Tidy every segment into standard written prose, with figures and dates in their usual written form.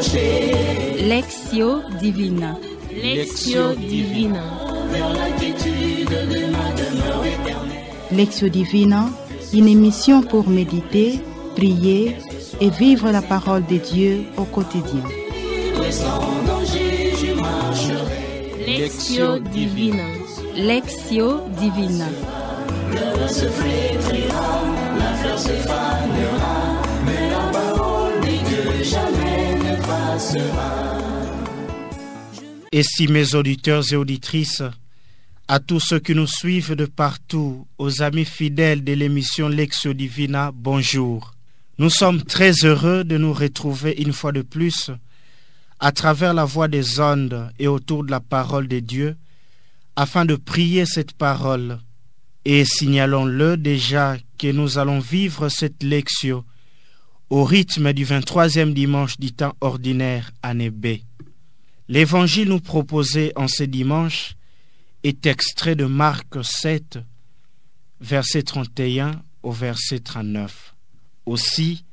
Lectio Divina. Lectio Divina. Lectio Divina, une émission pour méditer, prier et vivre la parole de Dieu au quotidien. Lectio Divina. Lectio Divina. Le se flétrira, la fleur se fanera, mais la parole de Dieu jamais ne passera. Estimés auditeurs et auditrices, à tous ceux qui nous suivent de partout, aux amis fidèles de l'émission Lectio Divina, bonjour. Nous sommes très heureux de nous retrouver une fois de plus à travers la voix des ondes et autour de la parole de Dieu, afin de prier cette parole. Et signalons-le déjà que nous allons vivre cette lectio au rythme du 23e dimanche du temps ordinaire, année B. L'évangile nous proposé en ce dimanche est extrait de Marc 7, verset 31 au verset 39. Aussi,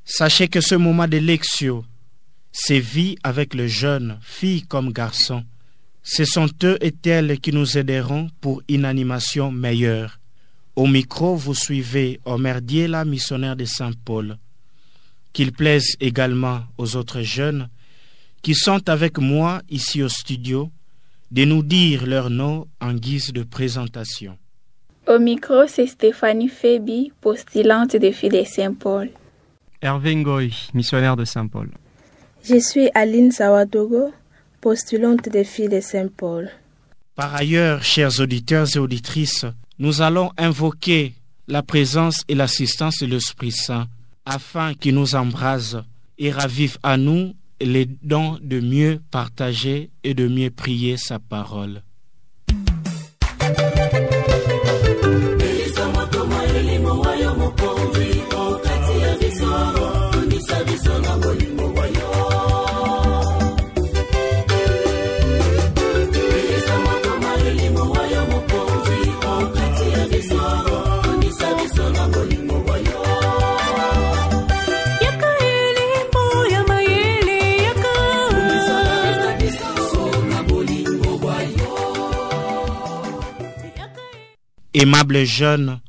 sachez que ce moment de lectio sévit avec les jeunes, filles comme garçons. Ce sont eux et elles qui nous aideront pour une animation meilleure. Au micro, vous suivez Omer Diela, missionnaire de Saint-Paul. Qu'il plaise également aux autres jeunes qui sont avec moi ici au studio de nous dire leur nom en guise de présentation. Au micro, c'est Stéphanie Fébi, postulante de filles de Saint-Paul. Hervé Ngoy, missionnaire de Saint-Paul. Je suis Aline Sawadogo, postulante des filles de Saint-Paul. Par ailleurs, chers auditeurs et auditrices, nous allons invoquer la présence et l'assistance de l'Esprit Saint afin qu'il nous embrase et ravive à nous les dons de mieux partager et de mieux prier sa parole. Aimables jeunes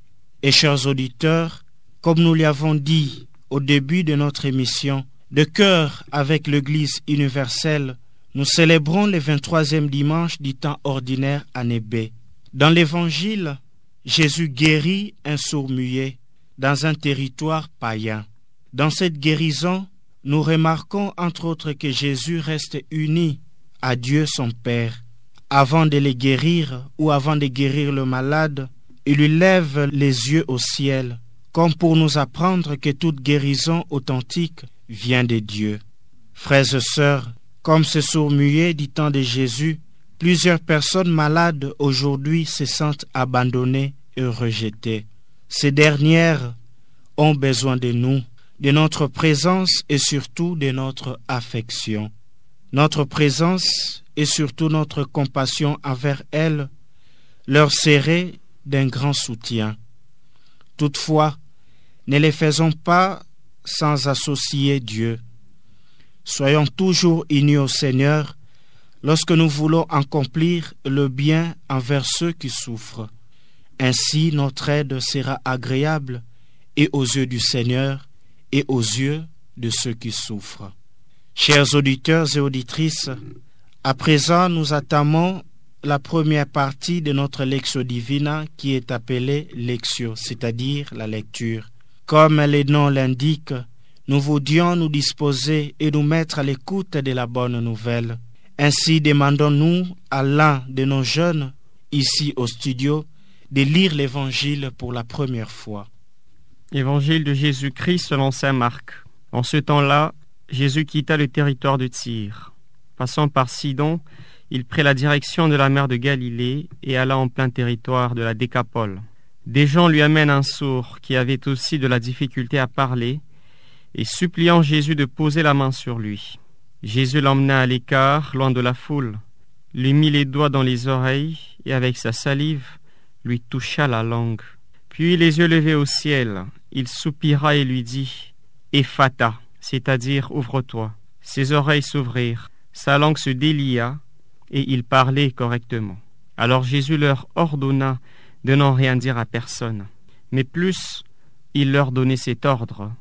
et chers auditeurs, comme nous l'avons dit au début de notre émission, de cœur avec l'Église universelle, nous célébrons le 23e dimanche du temps ordinaire année B. Dans l'Évangile, Jésus guérit un sourd-muet dans un territoire païen. Dans cette guérison, nous remarquons entre autres que Jésus reste uni à Dieu son Père. Avant de les guérir ou avant de guérir le malade, il lui lève les yeux au ciel, comme pour nous apprendre que toute guérison authentique vient de Dieu. Frères et sœurs, comme ce sourd-muet du temps de Jésus, plusieurs personnes malades aujourd'hui se sentent abandonnées et rejetées. Ces dernières ont besoin de nous, de notre présence et surtout de notre affection. Notre présence et surtout notre compassion envers elles leur serait d'un grand soutien. Toutefois, ne les faisons pas sans associer Dieu. Soyons toujours unis au Seigneur lorsque nous voulons accomplir le bien envers ceux qui souffrent. Ainsi, notre aide sera agréable et aux yeux du Seigneur et aux yeux de ceux qui souffrent. Chers auditeurs et auditrices, à présent, nous entamons la première partie de notre Lectio Divina qui est appelée Lectio, c'est-à-dire la lecture. Comme le nom l'indique, nous voulions nous disposer et nous mettre à l'écoute de la bonne nouvelle. Ainsi, demandons-nous à l'un de nos jeunes, ici au studio, de lire l'Évangile pour la première fois. Évangile de Jésus-Christ selon saint Marc. En ce temps-là, Jésus quitta le territoire de Tyr. Passant par Sidon, il prit la direction de la mer de Galilée et alla en plein territoire de la Décapole. Des gens lui amènent un sourd qui avait aussi de la difficulté à parler, et suppliant Jésus de poser la main sur lui. Jésus l'emmena à l'écart, loin de la foule, lui mit les doigts dans les oreilles, et avec sa salive, lui toucha la langue. Puis, les yeux levés au ciel, il soupira et lui dit « Ephata », c'est-à-dire « Ouvre-toi ». Ses oreilles s'ouvrirent, sa langue se délia, et il parlait correctement. Alors Jésus leur ordonna de n'en rien dire à personne. Mais plus il leur donnait cet ordre,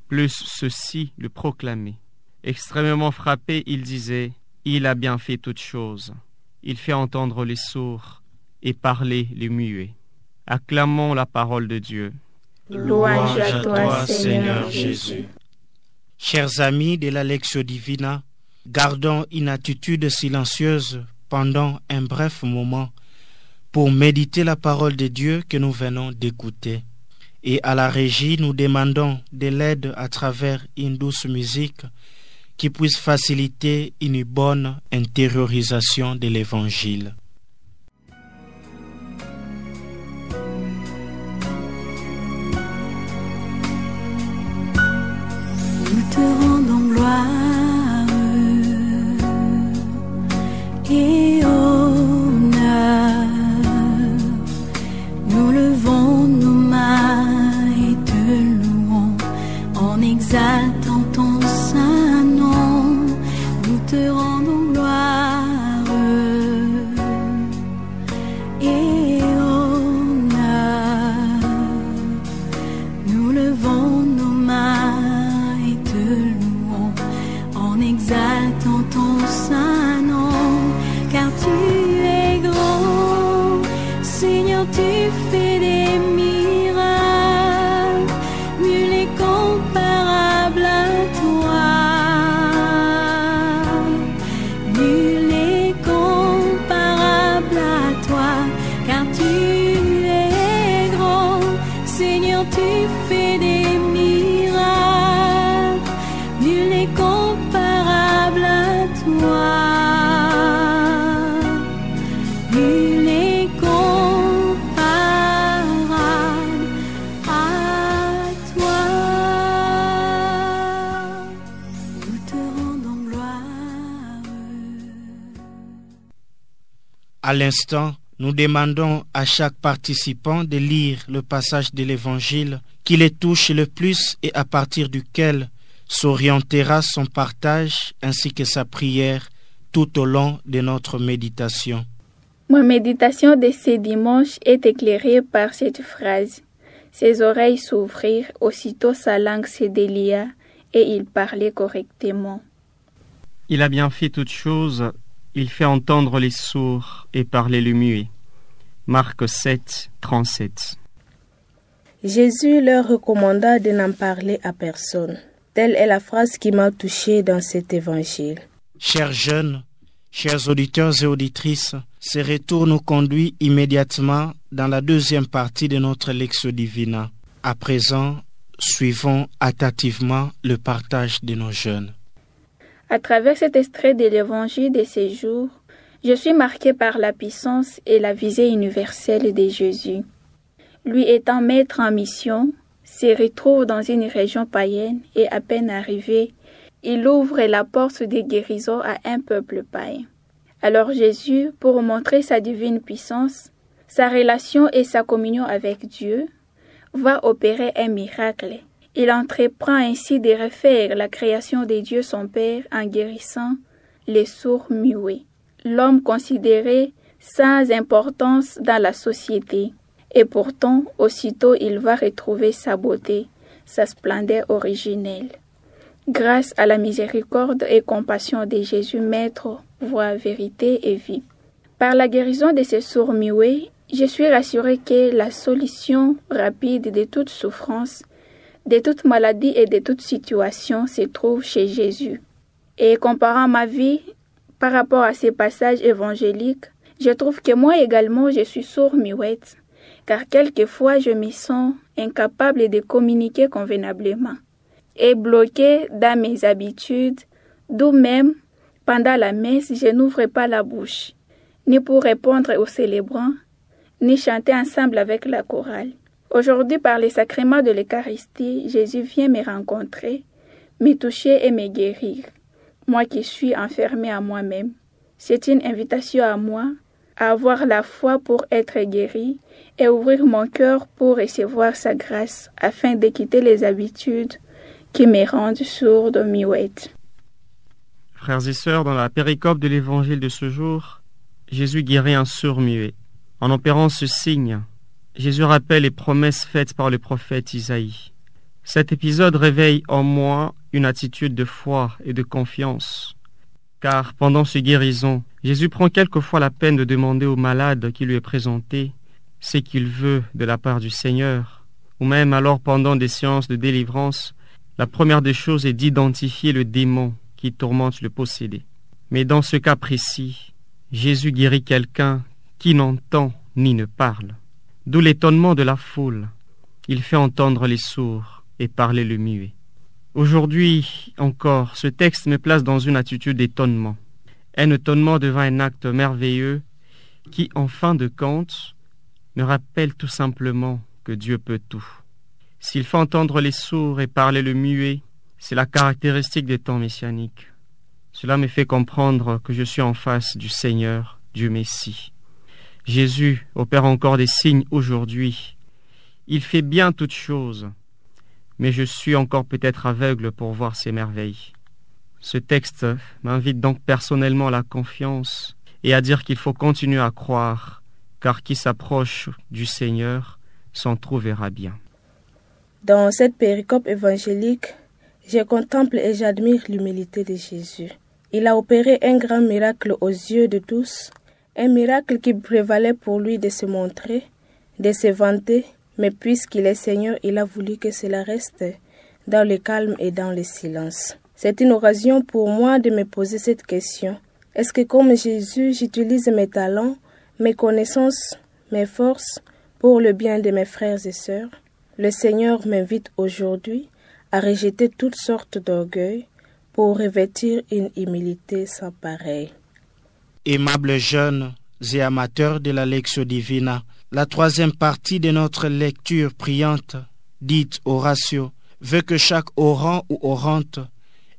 plus ceux-ci le proclamaient. Extrêmement frappé, il disait: Il a bien fait toutes choses. Il fait entendre les sourds et parler les muets. Acclamons la parole de Dieu. Louange à toi, Seigneur Jésus. Chers amis de la Lectio Divina, gardons une attitude silencieuse pendant un bref moment pour méditer la parole de Dieu que nous venons d'écouter. Et à la régie, nous demandons de l'aide à travers une douce musique qui puisse faciliter une bonne intériorisation de l'Évangile. Nous te rendons gloire et honneur. Nous levons nos mains et te louons en exaltant ton saint nom. Nous te rendons gloire et honneur. Nous levons nos mains et te louons en exaltant ton saint nom, car tu es grand, Seigneur, tu fais des miracles, nul est comparable à toi, nul est comparable à toi, car tu es grand, Seigneur, tu fais des miracles, nul n'est comparable à toi. Nul n'est comparable à toi. Nous te rendons gloire. À l'instant, nous demandons à chaque participant de lire le passage de l'Évangile qui le touche le plus et à partir duquel s'orientera son partage ainsi que sa prière tout au long de notre méditation. Ma méditation de ce dimanche est éclairée par cette phrase. Ses oreilles s'ouvrirent, aussitôt sa langue se délia et il parlait correctement. Il a bien fait toutes choses, il fait entendre les sourds et parler les muets. Marc 7, 37. Jésus leur recommanda de n'en parler à personne. Telle est la phrase qui m'a touchée dans cet évangile. Chers jeunes, chers auditeurs et auditrices, ce retour nous conduit immédiatement dans la deuxième partie de notre Lectio Divina. À présent, suivons attentivement le partage de nos jeunes. À travers cet extrait de l'évangile de ces jours, je suis marqué par la puissance et la visée universelle de Jésus. Lui étant maître en mission, se retrouve dans une région païenne et à peine arrivé, il ouvre la porte de guérison à un peuple païen. Alors Jésus, pour montrer sa divine puissance, sa relation et sa communion avec Dieu, va opérer un miracle. Il entreprend ainsi de refaire la création de Dieu son Père en guérissant les sourds muets, l'homme considéré sans importance dans la société. Et pourtant, aussitôt il va retrouver sa beauté, sa splendeur originelle. Grâce à la miséricorde et compassion de Jésus, Maître, voie, vérité et vie. Par la guérison de ces sourds muets, je suis rassurée que la solution rapide de toute souffrance, de toute maladie et de toute situation se trouve chez Jésus. Et comparant ma vie par rapport à ces passages évangéliques, je trouve que moi également je suis sourd-muette, car quelquefois je me sens incapable de communiquer convenablement et bloquée dans mes habitudes, d'où même, pendant la messe, je n'ouvre pas la bouche, ni pour répondre aux célébrants, ni chanter ensemble avec la chorale. Aujourd'hui, par les sacrements de l'Eucharistie, Jésus vient me rencontrer, me toucher et me guérir, moi qui suis enfermée à moi-même. C'est une invitation à moi à avoir la foi pour être guéri et ouvrir mon cœur pour recevoir sa grâce afin de quitter les habitudes qui me rendent sourde, muette. Frères et sœurs, dans la péricope de l'évangile de ce jour, Jésus guérit un sourd-muet. En opérant ce signe, Jésus rappelle les promesses faites par le prophète Isaïe. Cet épisode réveille en moi une attitude de foi et de confiance. Car pendant ces guérisons, Jésus prend quelquefois la peine de demander au malade qui lui est présenté ce qu'il veut de la part du Seigneur. Ou même alors pendant des séances de délivrance, la première des choses est d'identifier le démon qui tourmente le possédé. Mais dans ce cas précis, Jésus guérit quelqu'un qui n'entend ni ne parle. D'où l'étonnement de la foule. Il fait entendre les sourds et parler le muet. Aujourd'hui encore, ce texte me place dans une attitude d'étonnement. Un étonnement devant un acte merveilleux qui, en fin de compte, me rappelle tout simplement que Dieu peut tout. S'il fait entendre les sourds et parler le muet, c'est la caractéristique des temps messianiques. Cela me fait comprendre que je suis en face du Seigneur, du Messie. Jésus opère encore des signes aujourd'hui. Il fait bien toutes choses, mais je suis encore peut-être aveugle pour voir ces merveilles. Ce texte m'invite donc personnellement à la confiance et à dire qu'il faut continuer à croire, car qui s'approche du Seigneur s'en trouvera bien. Dans cette péricope évangélique, je contemple et j'admire l'humilité de Jésus. Il a opéré un grand miracle aux yeux de tous, un miracle qui prévalait pour lui de se montrer, de se vanter, mais puisqu'il est Seigneur, il a voulu que cela reste dans le calme et dans le silence. C'est une occasion pour moi de me poser cette question. Est-ce que comme Jésus, j'utilise mes talents, mes connaissances, mes forces pour le bien de mes frères et sœurs? Le Seigneur m'invite aujourd'hui à rejeter toutes sortes d'orgueil pour revêtir une humilité sans pareille. Aimables jeunes et amateurs de la Lectio Divina, la troisième partie de notre lecture priante, dite Oratio, veut que chaque orant ou orante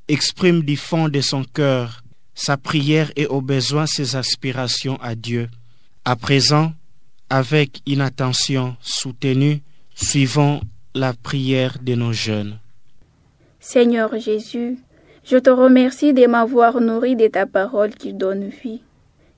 exprime du fond de son cœur sa prière et au besoin ses aspirations à Dieu. À présent, avec une attention soutenue, suivons la prière de nos jeunes. Seigneur Jésus, je te remercie de m'avoir nourri de ta parole qui donne vie.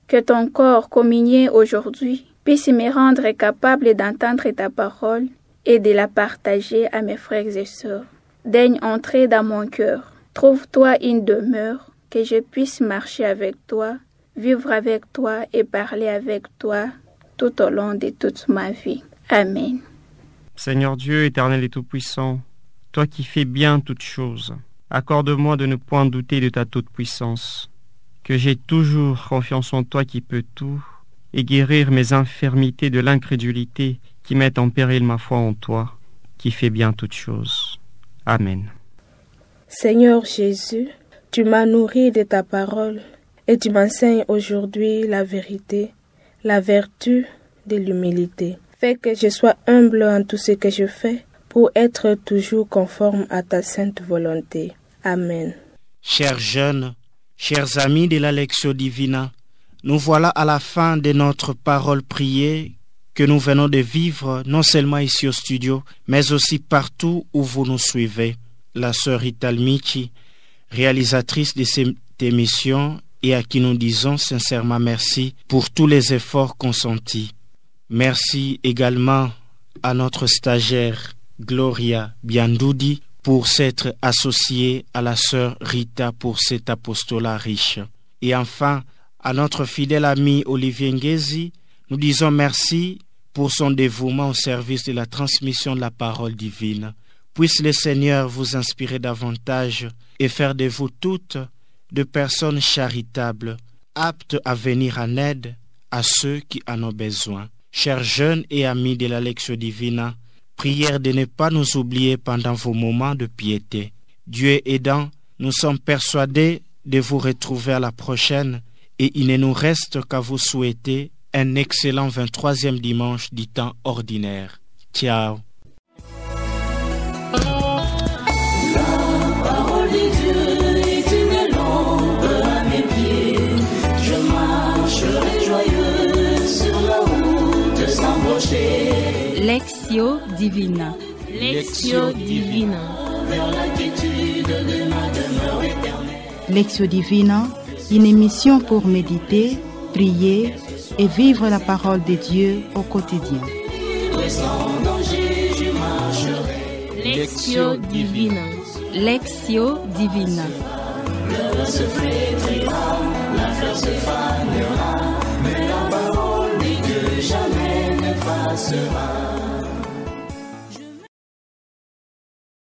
Que ton corps communié aujourd'hui puisse me rendre capable d'entendre ta parole et de la partager à mes frères et sœurs. Daigne entrer dans mon cœur. Trouve-toi une demeure, que je puisse marcher avec toi, vivre avec toi et parler avec toi tout au long de toute ma vie. Amen. Seigneur Dieu, éternel et tout-puissant, toi qui fais bien toutes choses, accorde-moi de ne point douter de ta toute-puissance, que j'ai toujours confiance en toi qui peux tout, et guérir mes infirmités de l'incrédulité qui mettent en péril ma foi en toi, qui fais bien toutes choses. Amen. Seigneur Jésus, tu m'as nourri de ta parole, et tu m'enseignes aujourd'hui la vérité, la vertu de l'humilité. Fais que je sois humble en tout ce que je fais, pour être toujours conforme à ta sainte volonté. Amen. Chers jeunes, chers amis de la Lectio Divina, nous voilà à la fin de notre parole priée que nous venons de vivre non seulement ici au studio, mais aussi partout où vous nous suivez. La sœur Rita Michi, réalisatrice de cette émission et à qui nous disons sincèrement merci pour tous les efforts consentis. Merci également à notre stagiaire Gloria Biandoudi pour s'être associée à la sœur Rita pour cet apostolat riche. Et enfin, à notre fidèle ami Olivier Ngezi, nous disons merci pour son dévouement au service de la transmission de la parole divine. Puisse le Seigneur vous inspirer davantage et faire de vous toutes de personnes charitables, aptes à venir en aide à ceux qui en ont besoin. Chers jeunes et amis de la Lectio Divina, prière de ne pas nous oublier pendant vos moments de piété. Dieu aidant, nous sommes persuadés de vous retrouver à la prochaine et il ne nous reste qu'à vous souhaiter un excellent 23e dimanche du temps ordinaire. Ciao. La parole de Dieu est une lampe à mes pieds. Je marcherai joyeux sur la route sans broncher. Lectio Divina. Lectio Divina. Vers la quiétude de ma demeure éternelle. Lectio Divina, une émission pour méditer, prier et vivre la parole de Dieu au quotidien. Sans danger, je marcherai. Lectio Divina. Lectio Divina. Le se flétrira, la fleur se fanera, mais la parole dit que jamais ne passera.